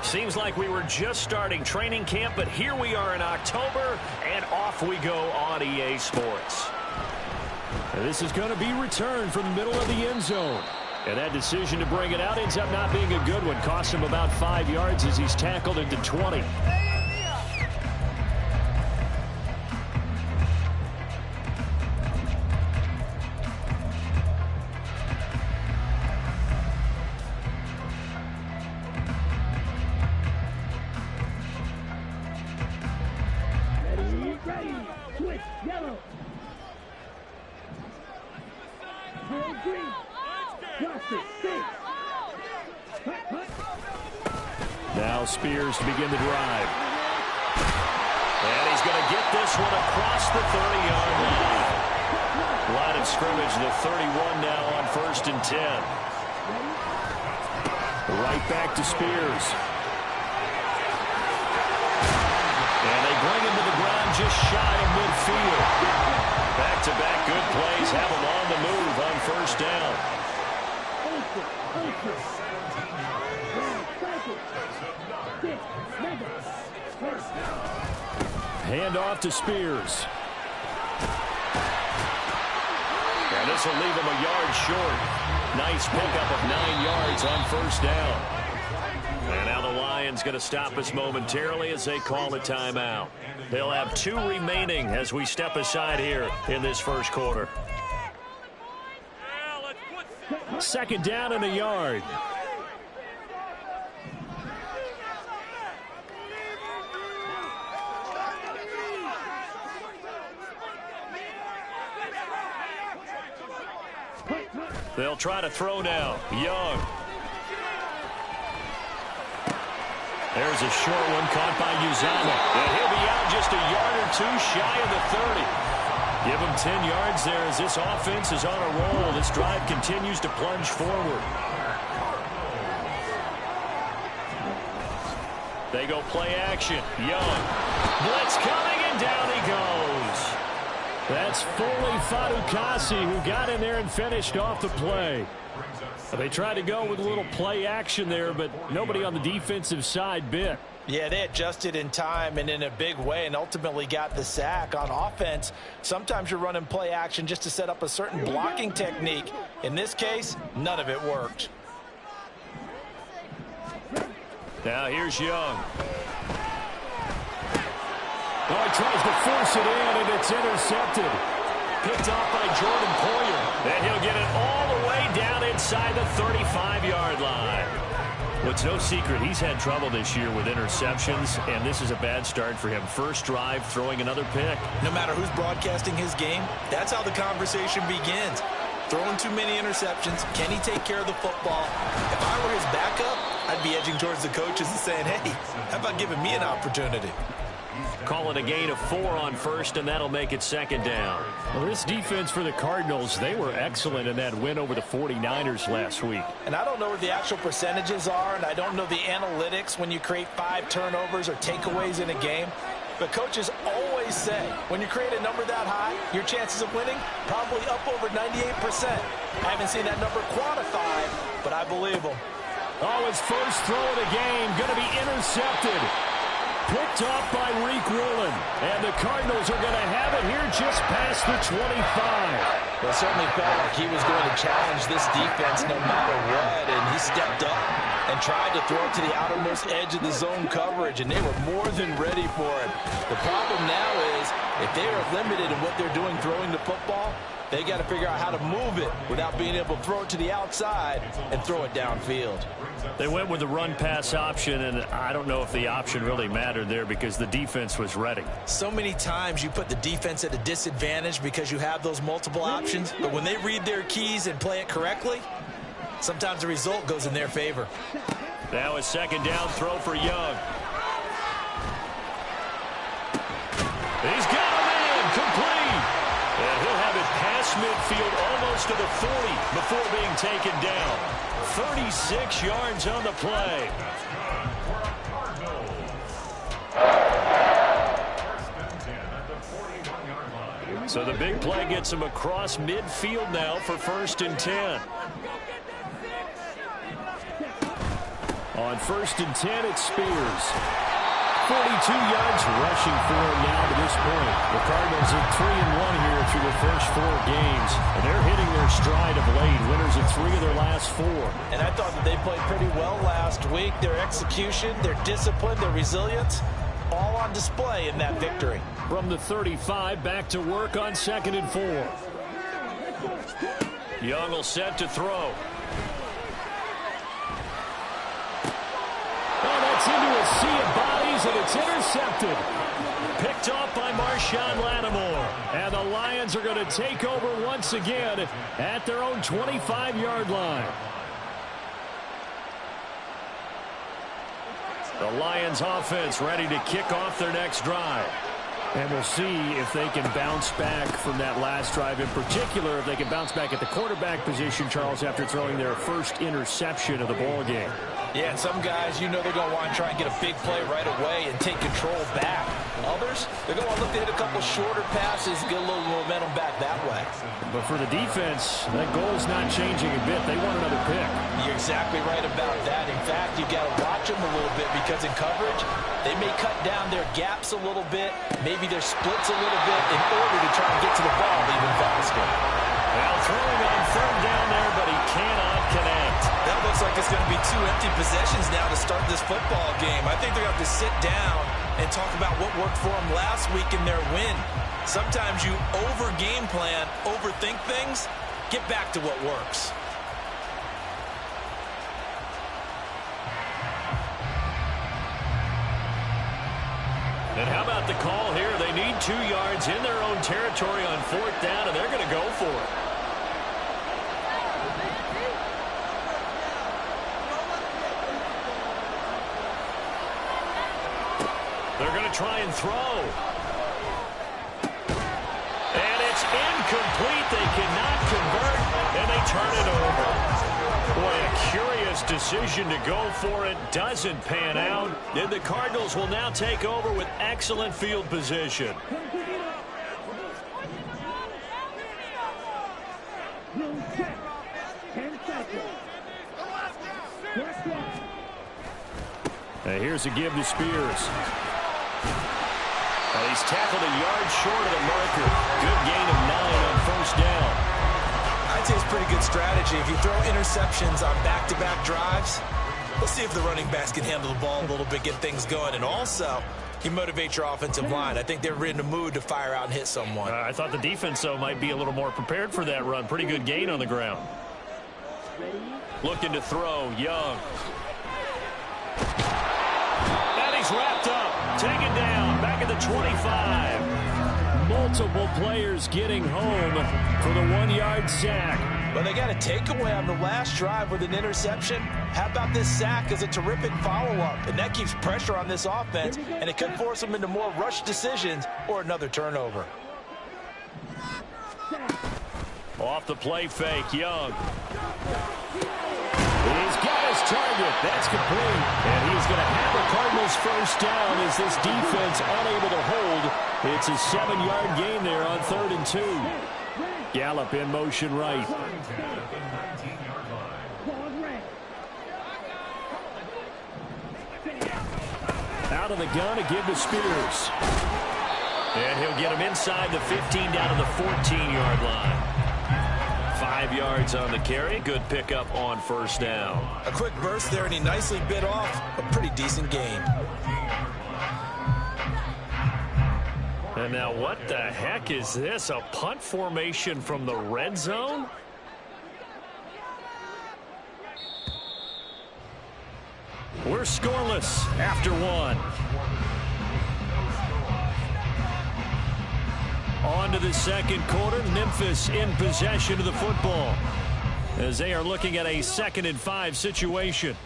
Seems like we were just starting training camp, but here we are in October, and off we go on EA Sports. And this is going to be returned from the middle of the end zone. And that decision to bring it out ends up not being a good one. Costs him about 5 yards as he's tackled into 20. Now Spears to begin the drive. And he's going to get this one across the 30-yard line. Line of scrimmage, the 31 now on 1st and 10. Right back to Spears. And they bring him to the ground just shy of midfield. Back-to-back good plays have him on the move on 1st down. Hand off to Spears. And this will leave him a yard short. Nice pickup of 9 yards on 1st down. And now the Lions going to stop us momentarily as they call a timeout. They'll have 2 remaining as we step aside here in this first quarter. 2nd down and a yard. They'll try to throw now. Young. There's a short one caught by Uzomah. And he'll be out just a yard or 2 shy of the 30. Give him 10 yards there as this offense is on a roll. This drive continues to plunge forward. They go play action. Young. Blitz coming, and down he goes. That's Foley Fatukasi who got in there and finished off the play. They tried to go with a little play action there, but nobody on the defensive side bit. Yeah, they adjusted in time and in a big way and ultimately got the sack. On offense, sometimes you're running play action just to set up a certain blocking technique. In this case, none of it worked. Now here's Young. Oh, he tries to force it in, and it's intercepted. Picked off by Jordan Poyer. And he'll get it all the way down inside the 35-yard line. Well, it's no secret he's had trouble this year with interceptions, and this is a bad start for him. First drive, throwing another pick. No matter who's broadcasting his game, that's how the conversation begins. Throwing too many interceptions. Can he take care of the football? If I were his backup, I'd be edging towards the coaches and saying, hey, how about giving me an opportunity? Call it a gain of 4 on 1st, and that'll make it 2nd down. Well, this defense for the Cardinals, they were excellent in that win over the 49ers last week. And I don't know what the actual percentages are, and I don't know the analytics when you create 5 turnovers or takeaways in a game. But coaches always say, when you create a number that high, your chances of winning probably up over 98%. I haven't seen that number quantified, but I believe them. Oh, his first throw of the game going to be intercepted. Picked off by Reek Woolen. And the Cardinals are going to have it here just past the 25. Well, it certainly felt like he was going to challenge this defense no matter what, and he stepped up and tried to throw it to the outermost edge of the zone coverage, and they were more than ready for it. The problem now is if they are limited in what they're doing throwing the football, they got to figure out how to move it without being able to throw it to the outside and throw it downfield. They went with the run-pass option, and I don't know if the option really mattered there because the defense was ready. So many times you put the defense at a disadvantage because you have those multiple options, but when they read their keys and play it correctly, sometimes the result goes in their favor. Now a 2nd down throw for Young. He's got him in, complete. And he'll have it past midfield almost to the 40 before being taken down. 36 yards on the play. So the big play gets him across midfield now for 1st and 10. On 1st and 10, it's Spears. 42 yards rushing for him now to this point. The Cardinals are 3-1 here through the first 4 games. And they're hitting their stride of late. Winners of 3 of their last 4. And I thought that they played pretty well last week. Their execution, their discipline, their resilience, all on display in that victory. From the 35, back to work on 2nd and 4. Young will set to throw. Oh, that's into a sea of bodies, and it's intercepted. Picked off by Marshawn Lattimore. And the Lions are going to take over once again at their own 25-yard line. The Lions offense ready to kick off their next drive. And we'll see if they can bounce back from that last drive. In particular, if they can bounce back at the quarterback position, Charles, after throwing their first interception of the ball game. Yeah, and some guys, you know they're going to want to try and get a big play right away and take control back. Others, they're going to look to hit a couple shorter passes, get a little momentum back that way. But for the defense, that goal's not changing a bit. They want another pick. You're exactly right about that. In fact, you've got to watch them a little bit because in coverage, they may cut down their gaps a little bit, maybe their splits a little bit in order to try and get to the ball even faster. Well, throwing on 3rd down there, but he cannot connect. That looks like it's going to be 2 empty possessions now to start this football game. I think they're going to have to sit down and talk about what worked for them last week in their win. Sometimes you over-game plan, overthink things, get back to what works. And how about the call here? They need 2 yards in their own territory on 4th down, and they're going to go for it. They're going to try and throw. And it's incomplete. They cannot convert, and they turn it over. Boy, a curious decision to go for it. Doesn't pan out. And the Cardinals will now take over with excellent field position. And here's a give to Spears. And he's tackled a yard short of the marker. Good gain of 9 on 1st down. I'd say it's pretty good strategy. If you throw interceptions on back-to-back drives, we'll see if the running backs can handle the ball a little bit, get things going. And also, you motivate your offensive line. I think they're in the mood to fire out and hit someone. I thought the defense, though, might be a little more prepared for that run. Pretty good gain on the ground. Looking to throw, Young. And he's wrapped up. Taken down. Back at the 25. Multiple players getting home for the 1-yard sack. But they got a takeaway on the last drive with an interception. How about this sack as a terrific follow-up? And that keeps pressure on this offense, and it could force them into more rush decisions or another turnover. Off the play fake, Young. He's got his target. That's complete. And he's going to have the Cardinals first down as this defense unable to hold. It's a 7-yard gain there on 3rd and 2. Gallup in motion right. Out of the gun to give to Spears. And he'll get him inside the 15 down to the 14-yard line. 5 yards on the carry. Good pickup on 1st down. A quick burst there, and he nicely bit off a pretty decent gain. And now what the heck is this? A punt formation from the red zone? We're scoreless after 1. On to the 2nd quarter. Memphis in possession of the football as they are looking at a 2nd and 5 situation.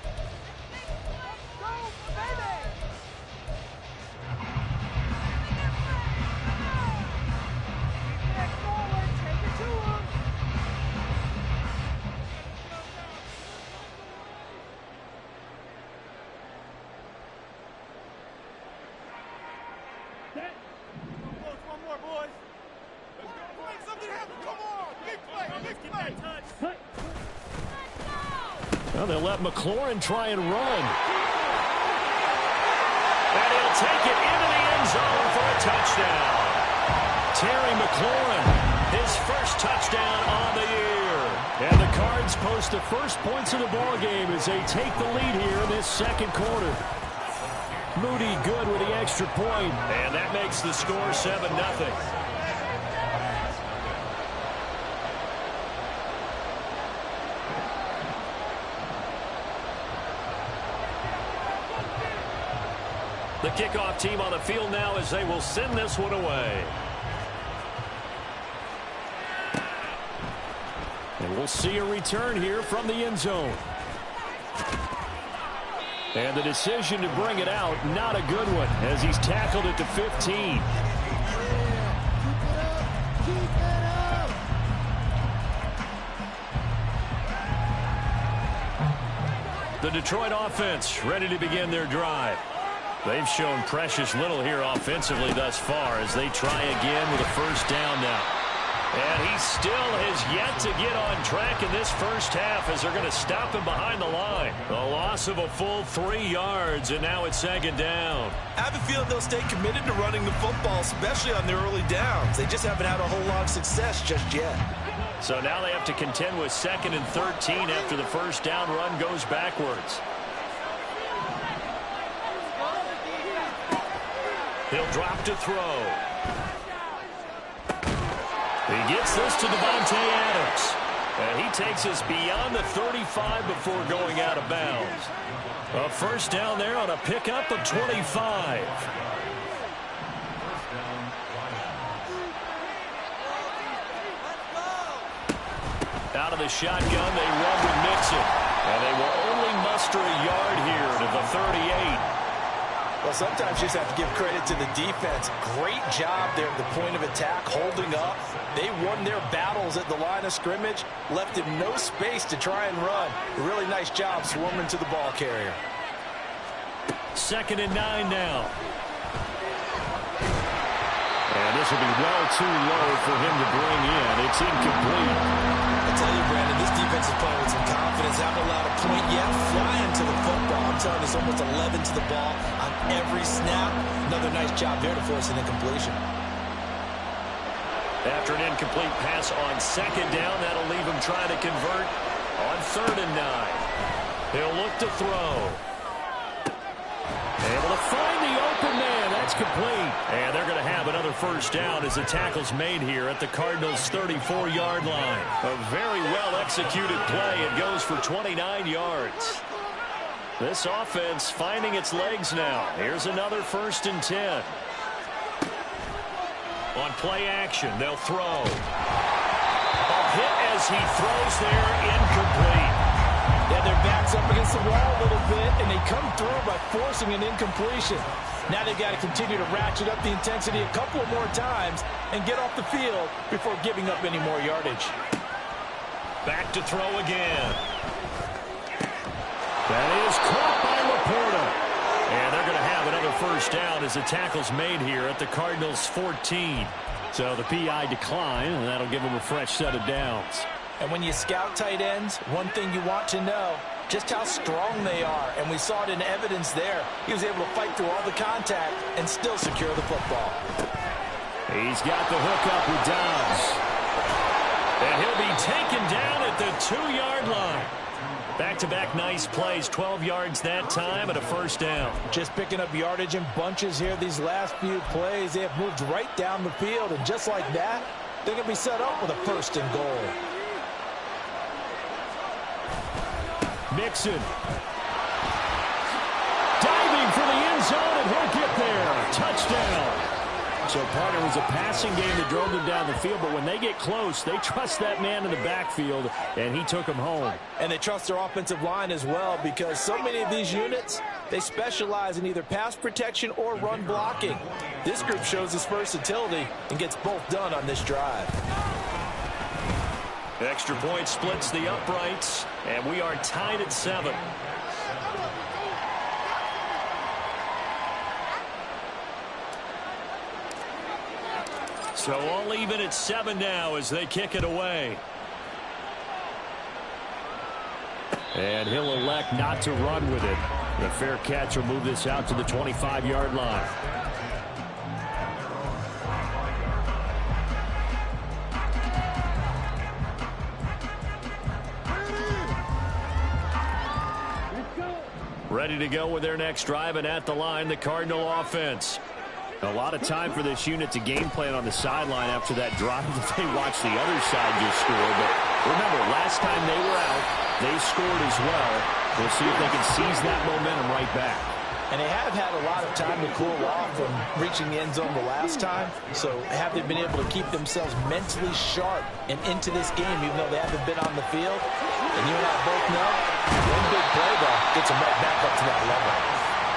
Well, they'll let McLaurin try and run. And he'll take it into the end zone for a touchdown. Terry McLaurin, his first touchdown on the year. And the Cards post the first points of the ball game as they take the lead here in this second quarter. Moody good with the extra point. And that makes the score 7-0. The kickoff team on the field now as they will send this one away. And we'll see a return here from the end zone. And the decision to bring it out, not a good one, as he's tackled at the 15. The Detroit offense ready to begin their drive. They've shown precious little here offensively thus far as they try again with a first down now. And he still has yet to get on track in this first half as they're going to stop him behind the line. A loss of a full 3 yards, and now it's second down. I have a feeling they'll stay committed to running the football, especially on their early downs. They just haven't had a whole lot of success just yet. So now they have to contend with 2nd and 13 after the first down run goes backwards. He'll drop to throw. He gets this to Davante Adams. And he takes us beyond the 35 before going out of bounds. A first down there on a pickup of 25. Out of the shotgun, they run with Mixon. And they will only muster a yard here to the 38. Well, sometimes you just have to give credit to the defense. Great job there at the point of attack, holding up. They won their battles at the line of scrimmage, left him no space to try and run. A really nice job swarming to the ball carrier. 2nd and 9 now. And this will be well too low for him to bring in. It's incomplete. I tell you, Brandon, this defense is playing with some confidence. Haven't allowed a point yet. Flying to the football. I'm telling you, it's almost 11 to the ball on every snap. Another nice job there to force an incompletion. After an incomplete pass on 2nd down, that'll leave him trying to convert on 3rd and 9. He'll look to throw. Able to find the open man. That's complete. And they're going to have another first down as the tackle's made here at the Cardinals' 34-yard line. A very well-executed play. It goes for 29 yards. This offense finding its legs now. Here's another 1st and 10. On play action, they'll throw. A hit as he throws there, incomplete. Yeah, their back's up against the wall a little bit, and they come through by forcing an incompletion. Now they've got to continue to ratchet up the intensity a couple more times and get off the field before giving up any more yardage. Back to throw again. That is caught by Laporta. And they're going to have another first down as the tackle's made here at the Cardinals' 14. So the PI decline, and that'll give them a fresh set of downs. And when you scout tight ends, one thing you want to know, just how strong they are. And we saw it in evidence there. He was able to fight through all the contact and still secure the football. He's got the hook up with Dobbs. And he'll be taken down at the 2-yard line. Back-to-back nice plays, 12 yards that time and a first down. Just picking up yardage in bunches here these last few plays. They have moved right down the field, and just like that, they're going to be set up with a 1st and goal. Mixon. Diving for the end zone, and he'll get there. Touchdown. So, partner, it was a passing game that drove them down the field, but when they get close, they trust that man in the backfield, and he took them home. And they trust their offensive line as well, because so many of these units, they specialize in either pass protection or run blocking. This group shows its versatility and gets both done on this drive. Extra point splits the uprights, and we are tied at 7. So all even at 7 now as they kick it away. And he'll elect not to run with it. The fair catch will move this out to the 25-yard line. Ready to go with their next drive, and at the line, the Cardinal offense. A lot of time for this unit to game plan on the sideline after that drive that they watched the other side just score. But remember, last time they were out, they scored as well. We'll see if they can seize that momentum right back. And they have had a lot of time to cool off from reaching the end zone the last time. So have they been able to keep themselves mentally sharp and into this game, even though they haven't been on the field? And you and I both know, one big play, though, gets them right back up to that level.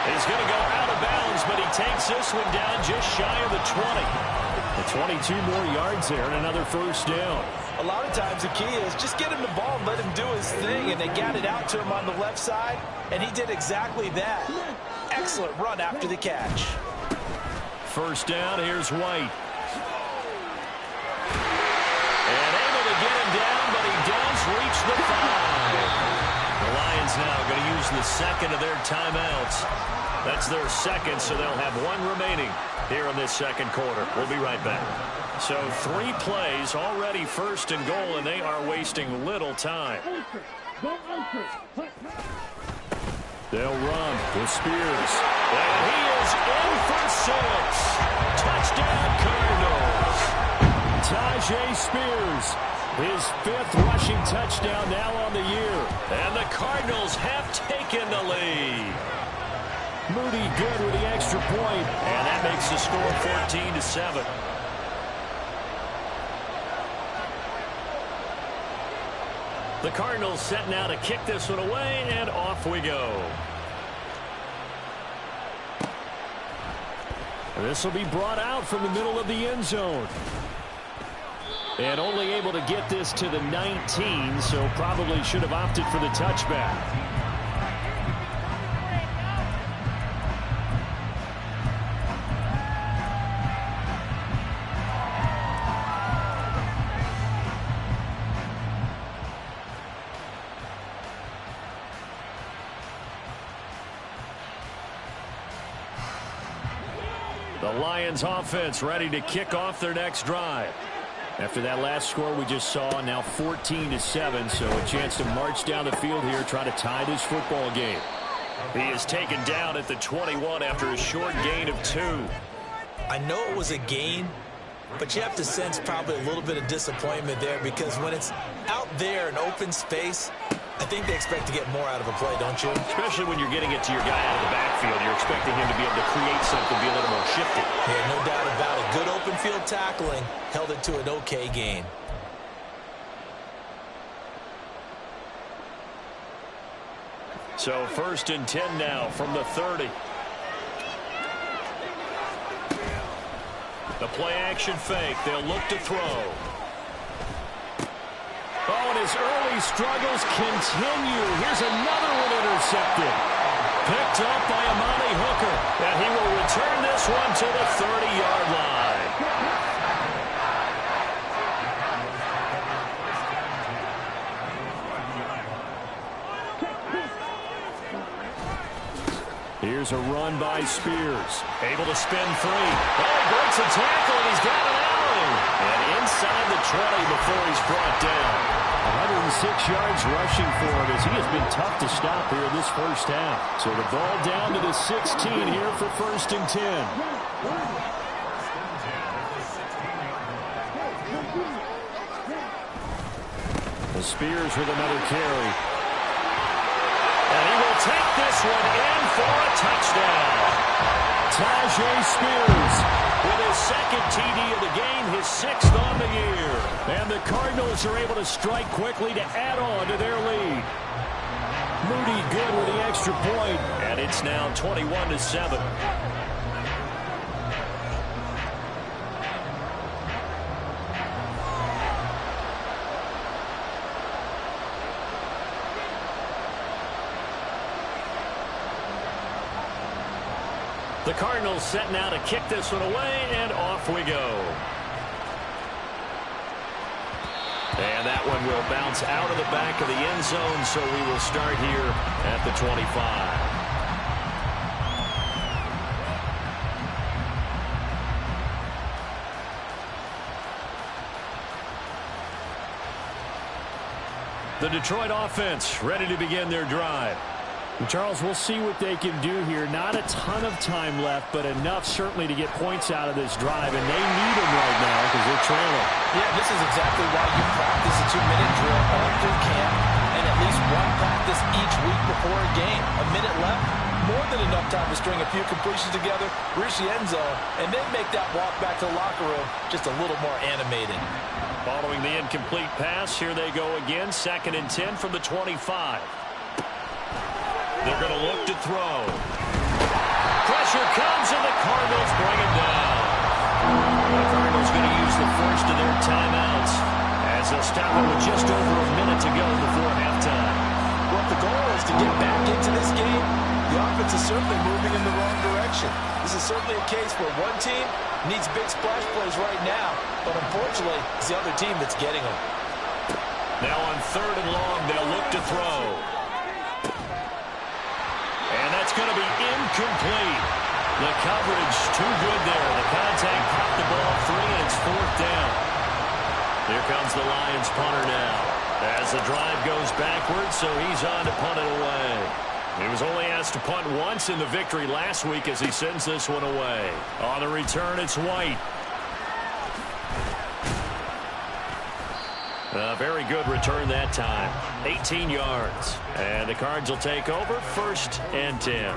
He's going to go out of bounds, but he takes this one down just shy of the 20. The 22 more yards there and another first down. A lot of times the key is just get him the ball and let him do his thing, and they got it out to him on the left side, and he did exactly that. Excellent run after the catch. First down, here's White. And able to get him down, but he does reach the 5. The Lions now going to use the second of their timeouts. That's their second, so they'll have one remaining here in this second quarter. We'll be right back. So 3 plays, already first and goal, and they are wasting little time. They'll run with Spears. And he is in for 6. Touchdown, Cardinals. Tyjae Spears, his 5th rushing touchdown now on the year. And the Cardinals have taken the lead. Moody good with the extra point. And that makes the score 14-7. The Cardinals set now to kick this one away, and off we go. This will be brought out from the middle of the end zone. And only able to get this to the 19, so probably should have opted for the touchback. The Lions offense ready to kick off their next drive. After that last score we just saw, now 14-7, so a chance to march down the field here, try to tie this football game. He is taken down at the 21 after a short gain of 2. I know it was a gain, but you have to sense probably a little bit of disappointment there, because when it's out there in open space, I think they expect to get more out of a play, don't you? Especially when you're getting it to your guy out of the backfield. You're expecting him to be able to create something, be a little more shifty. Yeah, no doubt about it. Good open field tackling held it to an okay gain. So 1st and 10 now from the 30. The play action fake. They'll look to throw. Oh, and his early struggles continue. Here's another one intercepted. Picked up by Amani Hooker. And he will return this one to the 30-yard line. Here's a run by Spears. Able to spin free. Oh, he breaks a tackle, and he's got an alley. And inside the 20 before he's brought down. 106 yards rushing for him as he has been tough to stop here in this first half. So the ball down to the 16 here for 1st and 10. The Spears with another carry. And he will take this one in for a touchdown. Tyjae Spears with his 2nd TD of the game, his 6th on the year. And the Cardinals are able to strike quickly to add on to their lead. Moody good with the extra point. And it's now 21-7. The Cardinals set now to kick this one away, and off we go. And that one will It'll bounce out of the back of the end zone, so we will start here at the 25. The Detroit offense ready to begin their drive. And Charles, we'll see what they can do here. Not a ton of time left, but enough certainly to get points out of this drive, and they need them right now because they're trailing. Yeah, this is exactly why you practice a 2-minute drill all through camp and at least one practice each week before a game. A minute left, more than enough time to string a few completions together, reach the end zone, and then make that walk back to the locker room just a little more animated. Following the incomplete pass, here they go again. 2nd and 10 from the 25. They're going to look to throw. Pressure comes, and the Cardinals bring him down. The Cardinals going to use the first of their timeouts as they'll stop it with just over a minute to go before halftime. Well, if the goal is to get back into this game, the offense is certainly moving in the wrong direction. This is certainly a case where one team needs big splash plays right now, but unfortunately, it's the other team that's getting them. Now on 3rd and long, they'll look to throw. And that's going to be incomplete. The coverage too good there. The contact popped the ball free, and it's 4th down. Here comes the Lions punter now as the drive goes backwards, so he's on to punt it away. He was only asked to punt once in the victory last week as he sends this one away. On the return, it's White. A very good return that time. 18 yards. And the Cards will take over 1st and 10.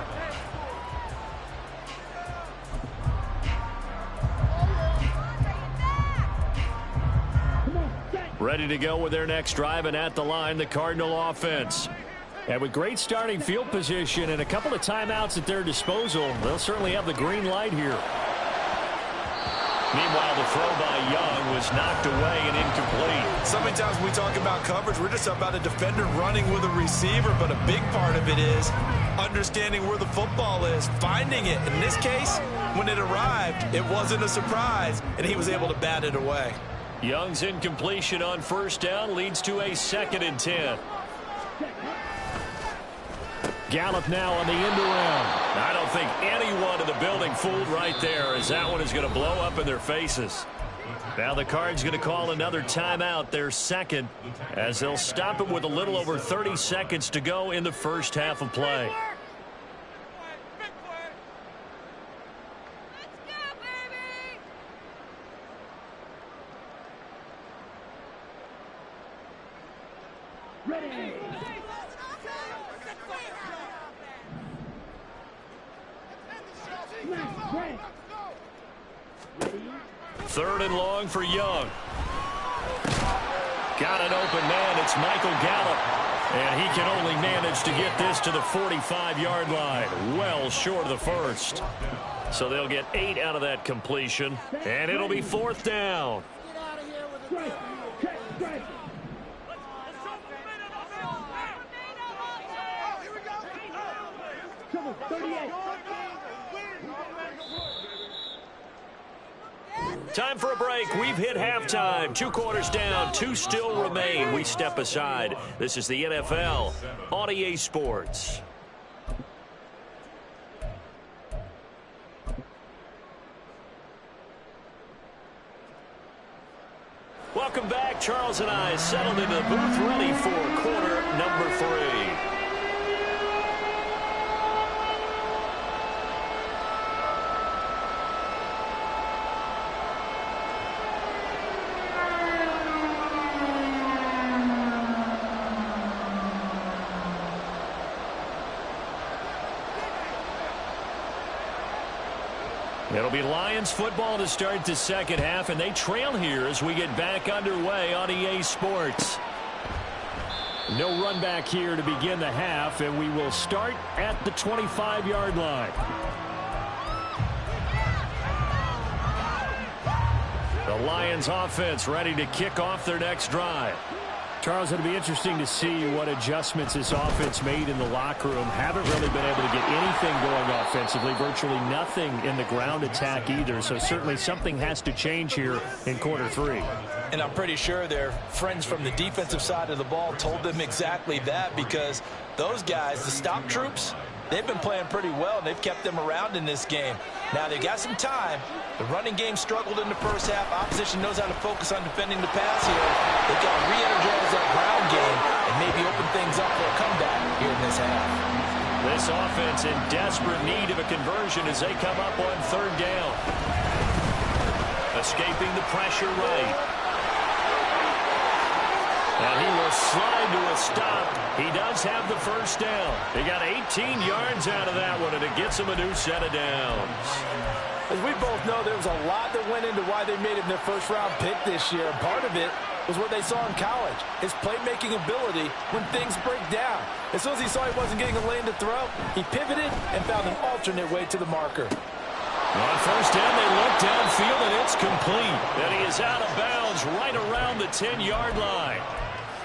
Ready to go with their next drive, and at the line, the Cardinal offense. And with great starting field position and a couple of timeouts at their disposal, they'll certainly have the green light here. Meanwhile, the throw by Young was knocked away and incomplete. So many times when we talk about coverage, we're just about a defender running with a receiver, but a big part of it is understanding where the football is, finding it. In this case, when it arrived, it wasn't a surprise, and he was able to bat it away. Young's incompletion on 1st down leads to a 2nd and 10. Gallup now on the end around. I don't think anyone in the building fooled right there, as that one is going to blow up in their faces. Now the Cards going to call another timeout, their 2nd, as they'll stop it with a little over 30 seconds to go in the first half of play. Ready. 3rd and long for Young. Got an open man. It's Michael Gallup. And he can only manage to get this to the 45-yard line. Well short of the first. So they'll get 8 out of that completion. And it'll be 4th down. Time for a break. We've hit halftime. 2 quarters down. 2 still remain. We step aside. This is the NFL on EA Sports. Welcome back. Charles and I settled into the booth, ready for quarter number 3. It'll be Lions football to start the second half, and they trail here as we get back underway on EA Sports. No run back here to begin the half, and we will start at the 25-yard line. The Lions offense ready to kick off their next drive. Charles, it'll be interesting to see what adjustments this offense made in the locker room. Haven't really been able to get anything going offensively, virtually nothing in the ground attack either. So certainly something has to change here in quarter three. And I'm pretty sure their friends from the defensive side of the ball told them exactly that, because those guys, the stop troops, they've been playing pretty well, and they've kept them around in this game. Now, they got some time. The running game struggled in the first half. Opposition knows how to focus on defending the pass here. They've got to re-energize that ground game and maybe open things up for a comeback here in this half. This offense in desperate need of a conversion as they come up on third down. Escaping the pressure right. And he will slide to a stop. He does have the first down. He got 18 yards out of that one, and it gets him a new set of downs. As we both know, there was a lot that went into why they made him their first-round pick this year. Part of it was what they saw in college, his playmaking ability when things break down. As soon as he saw he wasn't getting a lane to throw, he pivoted and found an alternate way to the marker. On first down, they look downfield, and it's complete. And he is out of bounds right around the 10-yard line.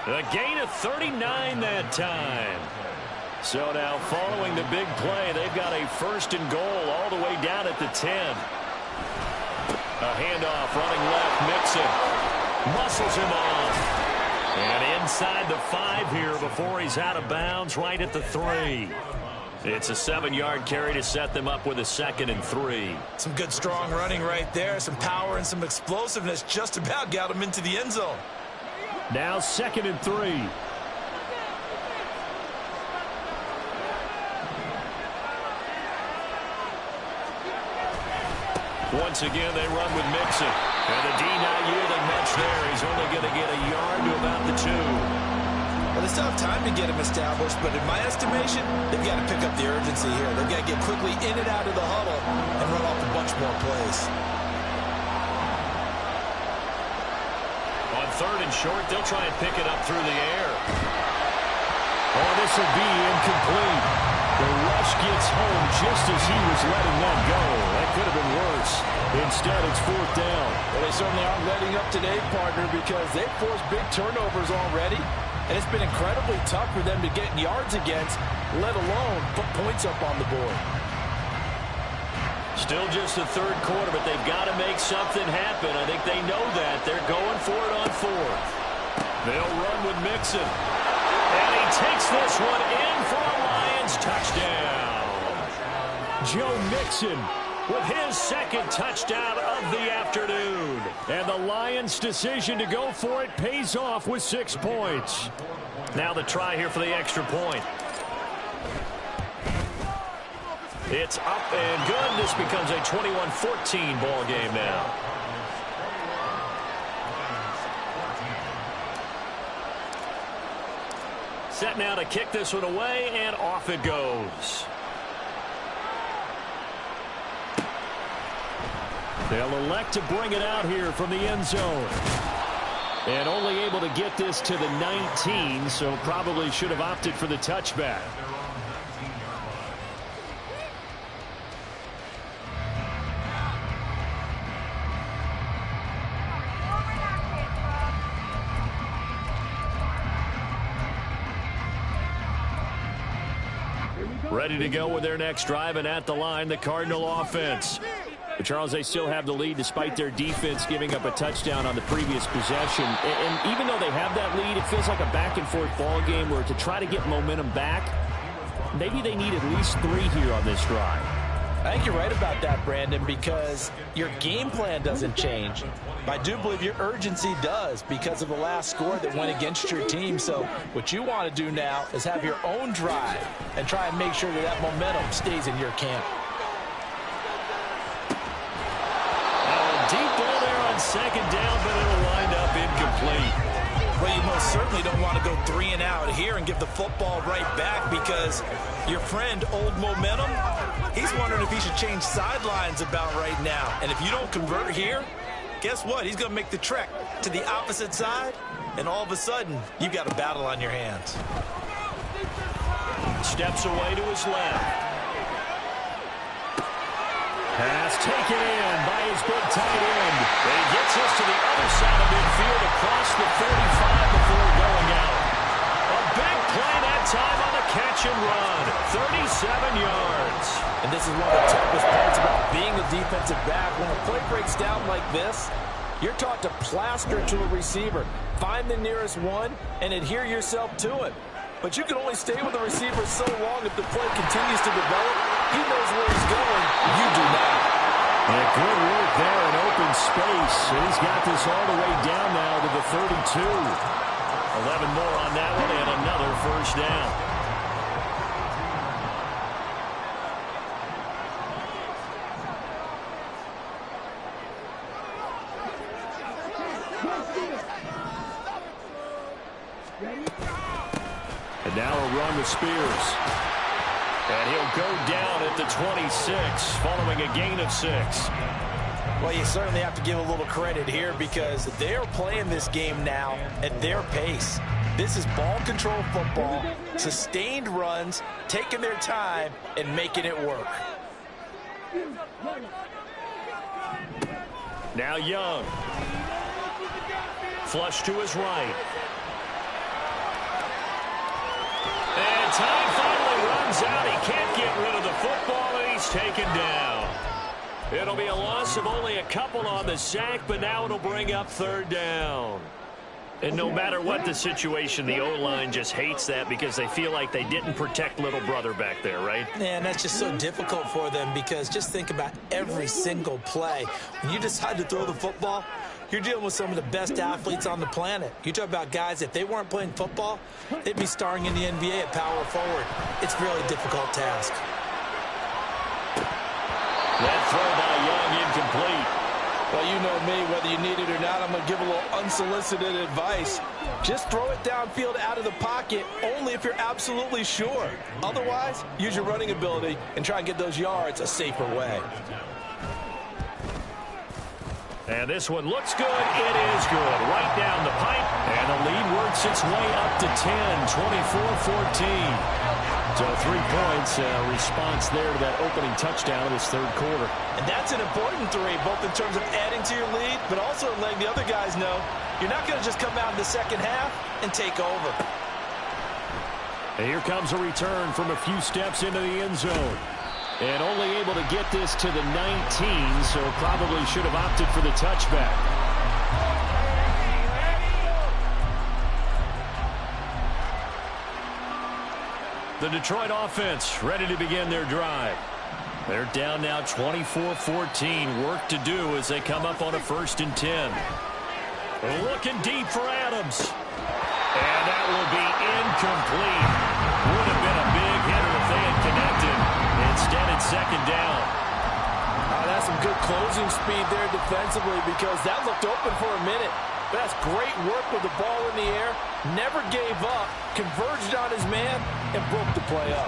A gain of 39 that time. So now following the big play, they've got a first and goal all the way down at the 10. A handoff running left, Mixon. Muscles him off. And inside the 5 here before he's out of bounds right at the 3. It's a 7-yard carry to set them up with a 2nd and 3. Some good strong running right there. Some power and some explosiveness just about got him into the end zone. Now 2nd and 3. Once again, they run with Mixon. And the D not yielding much there. He's only going to get a yard to about the 2. Well, they still have time to get him established, but in my estimation, they've got to pick up the urgency here. They've got to get quickly in and out of the huddle and run off a bunch more plays. On 3rd and short, they'll try and pick it up through the air. Oh, this will be incomplete. The rush gets home just as he was letting that go. That could have been worse. Instead, it's 4th down. Well, they certainly aren't letting up today, partner, because they've forced big turnovers already. And it's been incredibly tough for them to get yards against, let alone put points up on the board. Still just the 3rd quarter, but they've got to make something happen. I think they know that. They're going for it on 4th. They'll run with Mixon. And he takes this one in for a Lions touchdown. Joe Mixon with his 2nd touchdown of the afternoon. And the Lions' decision to go for it pays off with 6 points. Now the try here for the extra point. It's up and good. This becomes a 21-14 ball game now. Set now to kick this one away, and off it goes. They'll elect to bring it out here from the end zone. And only able to get this to the 19, so probably should have opted for the touchback. Ready to go with their next drive, and at the line, the Cardinal offense. But Charles, they still have the lead despite their defense giving up a touchdown on the previous possession. And even though they have that lead, it feels like a back-and-forth ball game where to try to get momentum back, maybe they need at least 3 here on this drive. I think you're right about that, Brandon, because your game plan doesn't change. But I do believe your urgency does because of the last score that went against your team. So what you want to do now is have your own drive and try and make sure that that momentum stays in your camp. Deep ball there on 2nd down, but it'll wind up incomplete. Well, you most certainly don't want to go 3 and out here and give the football right back, because your friend, Old Momentum, he's wondering if he should change sidelines about right now. And if you don't convert here, guess what? He's going to make the trek to the opposite side, and all of a sudden, you've got a battle on your hands. Steps away to his left. Pass taken in by his big tight end. And he gets us to the other side of midfield across the 35 before going out. play that time on the catch and run. 37 yards. And this is one of the toughest parts about being a defensive back. When a play breaks down like this, you're taught to plaster to a receiver. Find the nearest one and adhere yourself to it. But you can only stay with the receiver so long if the play continues to develop. He knows where he's going. You do not. And good work there in open space. And he's got this all the way down now to the 32. 11 more on that one and another first down. And now a run with Spears. And he'll go down at the 26 following a gain of 6. Well, you certainly have to give a little credit here because they're playing this game now at their pace. This is ball control football, sustained runs, taking their time and making it work. Now Young. Flush to his right. And time finally runs out. He can't get rid of the football, and he's taken down. It'll be a loss of only a couple on the sack, but now it'll bring up third down. And no matter what the situation, the O-line just hates that because they feel like they didn't protect little brother back there, right? Man, that's just so difficult for them because just think about every single play. When you decide to throw the football, you're dealing with some of the best athletes on the planet. You talk about guys, if they weren't playing football, they'd be starring in the NBA at power forward. It's a really difficult task. That throw by Young incomplete. Well, you know me, whether you need it or not, I'm going to give a little unsolicited advice. Just throw it downfield out of the pocket only if you're absolutely sure. Otherwise, use your running ability and try and get those yards a safer way. And this one looks good. It is good. Right down the pipe. And the lead works its way up to 10, 24-14. So 3 points, response there to that opening touchdown in this third quarter. And that's an important 3, both in terms of adding to your lead, but also letting the other guys know you're not going to just come out in the second half and take over. And here comes a return from a few steps into the end zone. And only able to get this to the 19, so probably should have opted for the touchback. The Detroit offense ready to begin their drive. They're down now 24-14. Work to do as they come up on a 1st and 10. Looking deep for Adams. And that will be incomplete. Would have been a big hitter if they had connected. Instead, it's 2nd down. That's some good closing speed there defensively because that looked open for a minute. That's great work with the ball in the air. Never gave up. Converged on his man and broke the play up.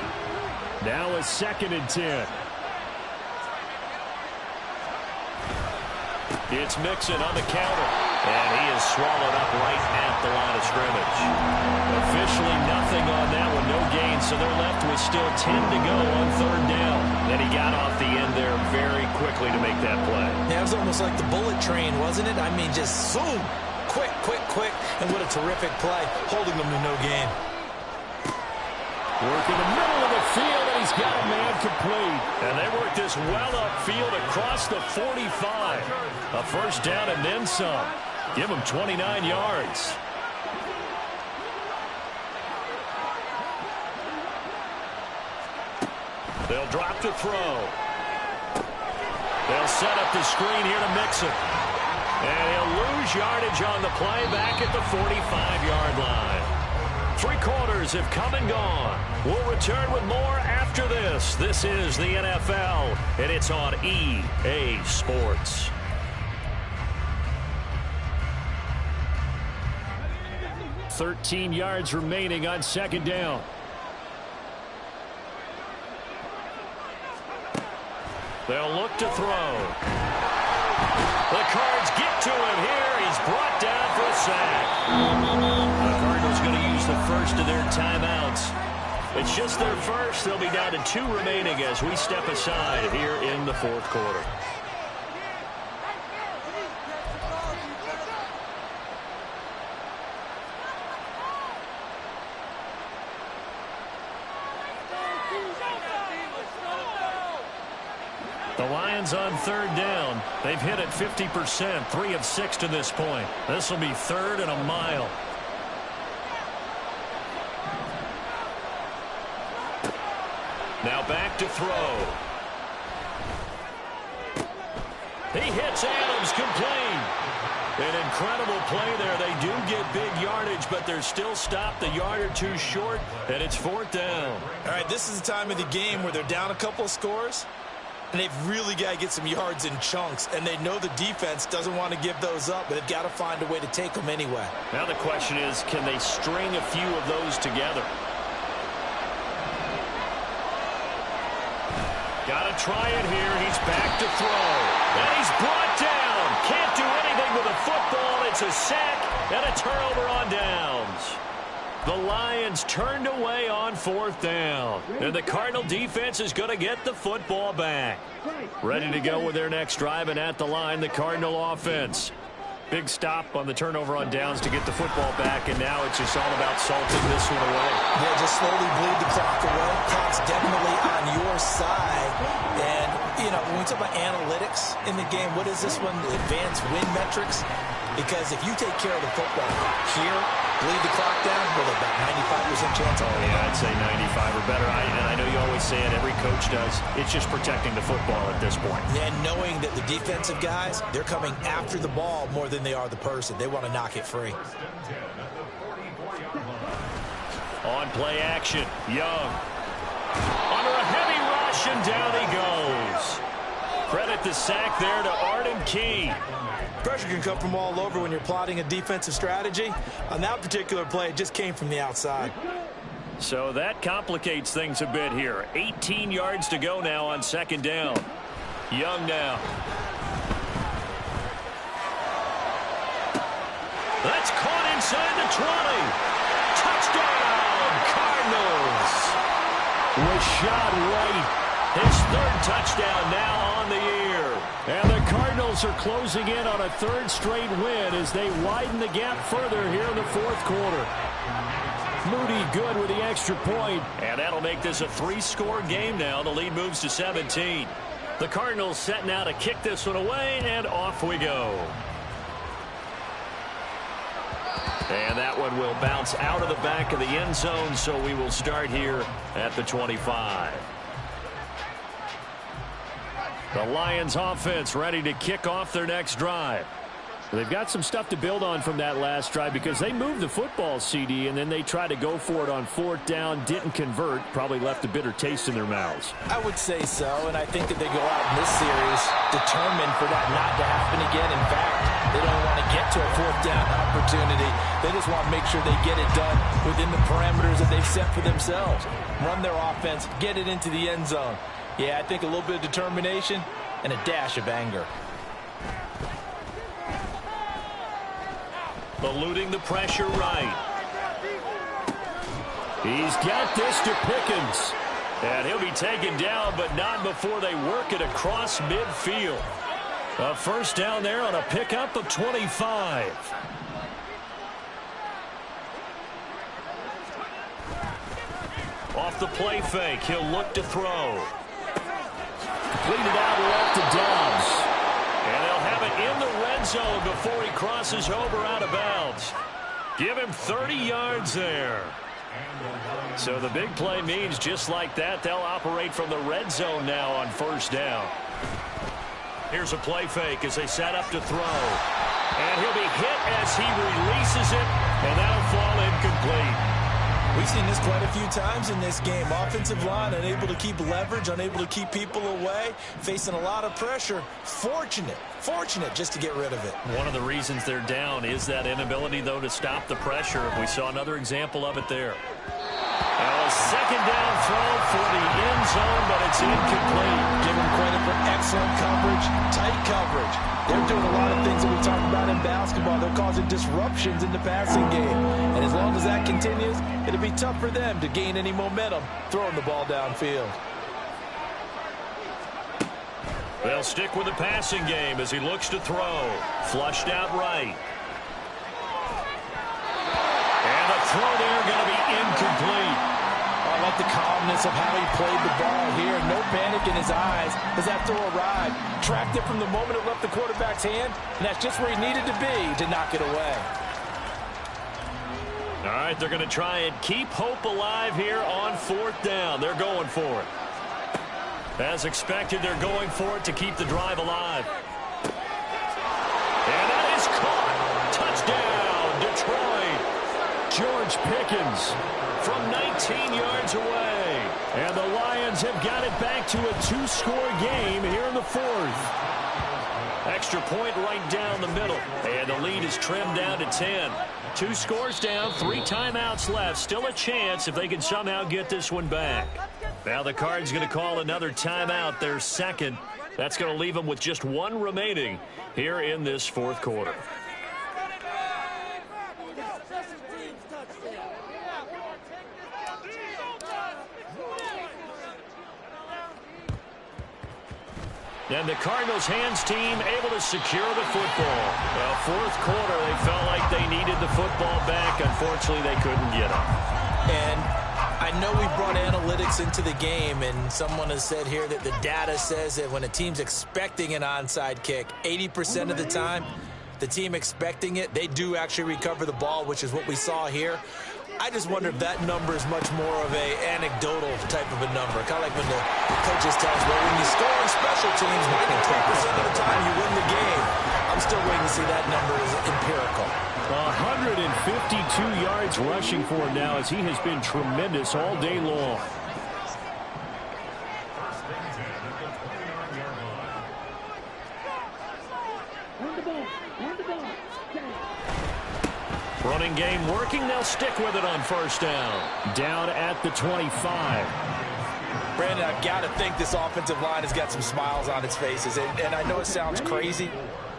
Now a 2nd and 10. It's Mixon on the counter. And he is swallowed up right at the line of scrimmage. Officially nothing on that one. No gain, so they're left with still 10 to go on 3rd down. Then he got off the end there very quickly to make that play. Yeah, it was almost like the bullet train, wasn't it? I mean, just zoom. Quick, quick, quick. And what a terrific play, holding them to no gain. Work in the middle of the field, and he's got a man complete. And they work this well upfield across the 45. A 1st down and then some. Give him 29 yards. They'll drop to throw. They'll set up the screen here to Mixon. And he'll lose yardage on the play back at the 45-yard line. 3 quarters have come and gone. We'll return with more after this. This is the NFL, and it's on EA Sports. $13 yards remaining on 2nd down. They'll look to throw. The Cards get to him here. He's brought down for a sack. The Cardinals going to use the first of their timeouts. It's just their first. They'll be down to 2 remaining as we step aside here in the 4th quarter. The Lions on third down. They've hit it 50%, 3 of 6 to this point. This will be 3rd and a mile. Now back to throw. He hits Adams complete. An incredible play there. They do get big yardage, but they're still stopped a yard or two short, and it's 4th down. All right, this is the time of the game where they're down a couple of scores, and they've really got to get some yards in chunks, and they know the defense doesn't want to give those up, but they've got to find a way to take them anyway. Now the question is, can they string a few of those together? Got to try it here. He's back to throw. And he's brought down. Can't do anything with a football. It's a sack and a turnover on downs. The Lions turned away on 4th down. And the Cardinal defense is going to get the football back. Ready to go with their next drive, and at the line, the Cardinal offense. Big stop on the turnover on downs to get the football back, and now it's just all about salting this one away. Yeah, just slowly bleed the clock away. Clock's definitely on your side. And, you know, when we talk about analytics in the game, what is this one? The advanced win metrics? Because if you take care of the football here, bleed the clock down, with about 95% chance. Oh, yeah, I'd say 95 or better. And I know you always say it, every coach does. It's just protecting the football at this point. Yeah, knowing that the defensive guys, they're coming after the ball more than they are the person. They want to knock it free. On play action, Young. Under a heavy rush, and down he goes. Credit the sack there to Arden Key. Pressure can come from all over when you're plotting a defensive strategy. On that particular play, it just came from the outside. So that complicates things a bit here. 18 yards to go now on 2nd down. Young now. That's caught inside the 20. Touchdown, Cardinals. Rashad White, his 3rd touchdown now on the year. And the Cardinals are closing in on a 3rd straight win as they widen the gap further here in the 4th quarter. Moody good with the extra point. And that'll make this a 3-score game now. The lead moves to 17. The Cardinals set now to kick this one away, and off we go. And that one will bounce out of the back of the end zone, so we will start here at the 25. The Lions offense ready to kick off their next drive. They've got some stuff to build on from that last drive because they moved the football, CD, and then they tried to go for it on 4th down, didn't convert, probably left a bitter taste in their mouths. I would say so, and I think that they go out in this series determined for that not to happen again. In fact, they don't want to get to a 4th down opportunity. They just want to make sure they get it done within the parameters that they've set for themselves. Run their offense, get it into the end zone. Yeah, I think a little bit of determination and a dash of anger. Eluding the pressure right. He's got this to Pickens. And he'll be taken down, but not before they work it across midfield. A 1st down there on a pickup of 25. Off the play fake, he'll look to throw. Completed out left to Dobbs. And they'll have it in the red zone before he crosses over out of bounds. Give him 30 yards there. So the big play means just like that, they'll operate from the red zone now on 1st down. Here's a play fake as they set up to throw. And he'll be hit as he releases it, and that'll fall incomplete. We've seen this quite a few times in this game. Offensive line unable to keep leverage, unable to keep people away, facing a lot of pressure. Fortunate just to get rid of it. One of the reasons they're down is that inability, though, to stop the pressure. We saw another example of it there. A 2nd down throw for the end zone, but it's incomplete. Give them credit for excellent coverage, tight coverage. They're doing a lot of things that we talk about in basketball. They're causing disruptions in the passing game. And as long as that continues, it'll be tough for them to gain any momentum throwing the ball downfield. They'll stick with the passing game as he looks to throw. Flushed out right. And the throw there going to be incomplete. I like the calm calmness of how he played the ball here. No panic in his eyes as that throw arrived. Tracked it from the moment it left the quarterback's hand, and that's just where he needed to be to knock it away. All right, they're going to try and keep hope alive here on 4th down. They're going for it. As expected, they're going for it to keep the drive alive. And that is caught. Touchdown, Detroit. George Pickens From 19 yards away. And the Lions have got it back to a 2-score game here in the 4th. Extra point right down the middle. And the lead is trimmed down to 10. 2 scores down, 3 timeouts left. Still a chance if they can somehow get this one back. Now the Cards going to call another timeout, their second. That's going to leave them with just 1 remaining here in this 4th quarter. And the Cardinals hands team able to secure the football. Well, 4th quarter, they felt like they needed the football back. Unfortunately, they couldn't get it. And I know we brought analytics into the game, and someone has said here that the data says that when a team's expecting an onside kick, 80% of the time, the team expecting it, they do actually recover the ball, which is what we saw here. I just wonder if that number is much more of a anecdotal type of a number. Kind of like when the coaches tell us, well, when you score on special teams, 93% of the time you win the game. I'm still waiting to see that number is empirical. 152 yards rushing for him now as he has been tremendous all day long. Running game working. They'll stick with it on 1st down. Down at the 25. Brandon, I've got to think this offensive line has got some smiles on its faces. And I know it sounds crazy,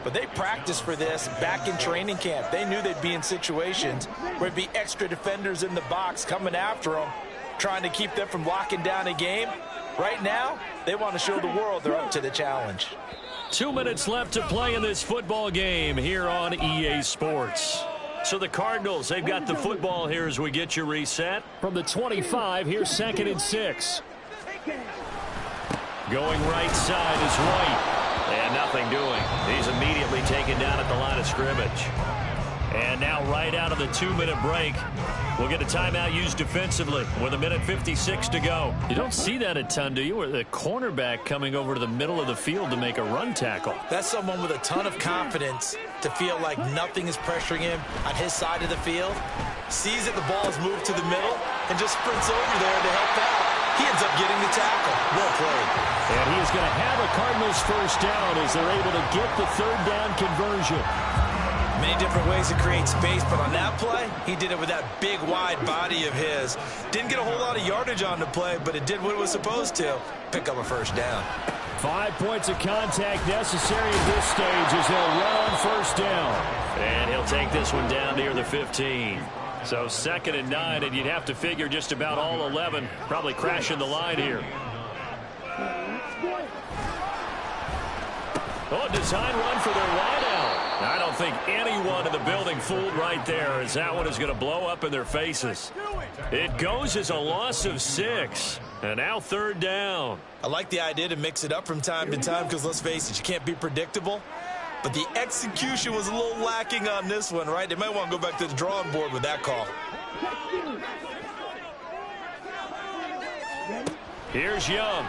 but they practiced for this back in training camp. They knew they'd be in situations where it'd be extra defenders in the box coming after them, trying to keep them from locking down a game. Right now, they want to show the world they're up to the challenge. 2 minutes left to play in this football game here on EA Sports. So the Cardinals, they've got the football here as we get you reset. From the 25, here's 2nd and 6. Going right side is White. And nothing doing. He's immediately taken down at the line of scrimmage. And now right out of the 2-minute break, we'll get a timeout used defensively with 1:56 to go. You don't see that a ton, do you? Or the cornerback coming over to the middle of the field to make a run tackle. That's someone with a ton of confidence to feel like nothing is pressuring him on his side of the field. Sees that the ball is moved to the middle and just sprints over there to help out. He ends up getting the tackle. Well played. And he is going to have a Cardinals 1st down as they're able to get the 3rd down conversion. Many different ways to create space, but on that play, he did it with that big, wide body of his. Didn't get a whole lot of yardage on the play, but it did what it was supposed to. Pick up a 1st down. 5 points of contact necessary at this stage as they'll run on 1st down. And he'll take this one down near the 15. So 2nd and 9, and you'd have to figure just about all 11 probably crashing the line here. Oh, design run for their wideout. I don't think anyone in the building fooled right there as that one is going to blow up in their faces. It goes as a loss of 6. And now 3rd down. I like the idea to mix it up from time to time because, let's face it, you can't be predictable. But the execution was a little lacking on this one, right? They might want to go back to the drawing board with that call. Here's Young.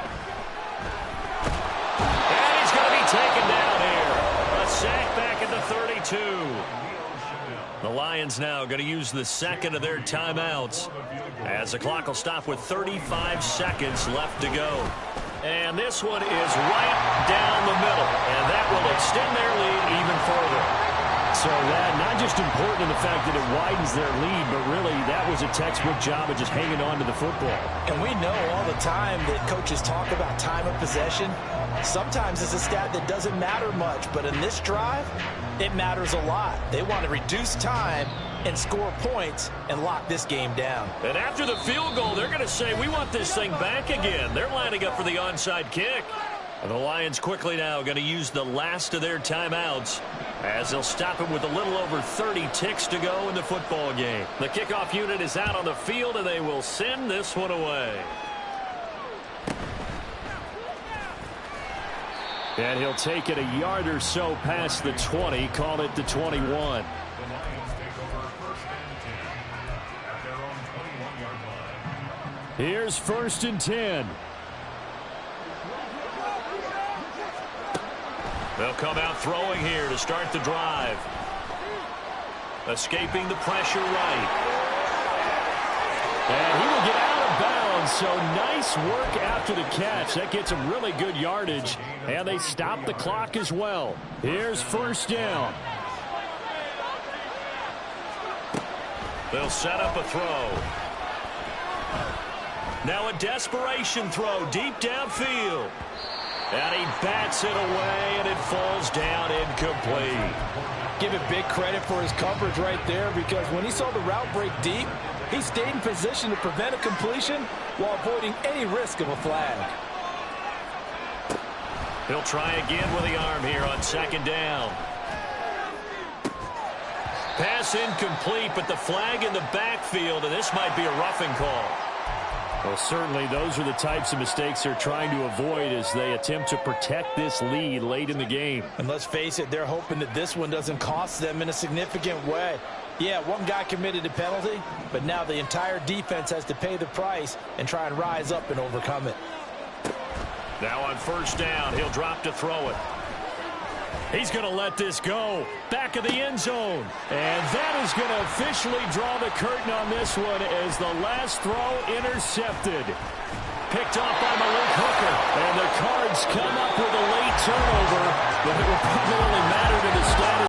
And he's going to be taken down here. A sack back at the 32. The Lions now going to use the 2nd of their timeouts as the clock will stop with 35 seconds left to go. And this one is right down the middle, and that will extend their lead even further. So that not just important in the fact that it widens their lead, but really that was a textbook job of just hanging on to the football. And we know all the time that coaches talk about time of possession. Sometimes it's a stat that doesn't matter much, but in this drive, it matters a lot. They want to reduce time and score points and lock this game down. And after the field goal, they're going to say, we want this thing back again. They're lining up for the onside kick. And the Lions quickly now going to use the last of their timeouts as they'll stop him with a little over 30 ticks to go in the football game. The kickoff unit is out on the field, and they will send this one away. And he'll take it a yard or so past the 20, call it the 21. Here's 1st and 10. They'll come out throwing here to start the drive. Escaping the pressure right. And he will get out of bounds, so nice work after the catch. That gets him really good yardage, and they stop the clock as well. Here's 1st down. They'll set up a throw. Now a desperation throw deep downfield. And he bats it away, and it falls down incomplete. Give it big credit for his coverage right there, because when he saw the route break deep, he stayed in position to prevent a completion while avoiding any risk of a flag. He'll try again with the arm here on 2nd down. Pass incomplete, but the flag in the backfield, and this might be a roughing call. Well, certainly those are the types of mistakes they're trying to avoid as they attempt to protect this lead late in the game. And let's face it, they're hoping that this one doesn't cost them in a significant way. Yeah, one guy committed a penalty, but now the entire defense has to pay the price and try and rise up and overcome it. Now on 1st down, he'll drop to throw it. He's going to let this go. Back of the end zone. And that is going to officially draw the curtain on this one as the last throw intercepted. Picked off by Malik Hooker. And the Cards come up with a late turnover, but it will probably only matter to the status.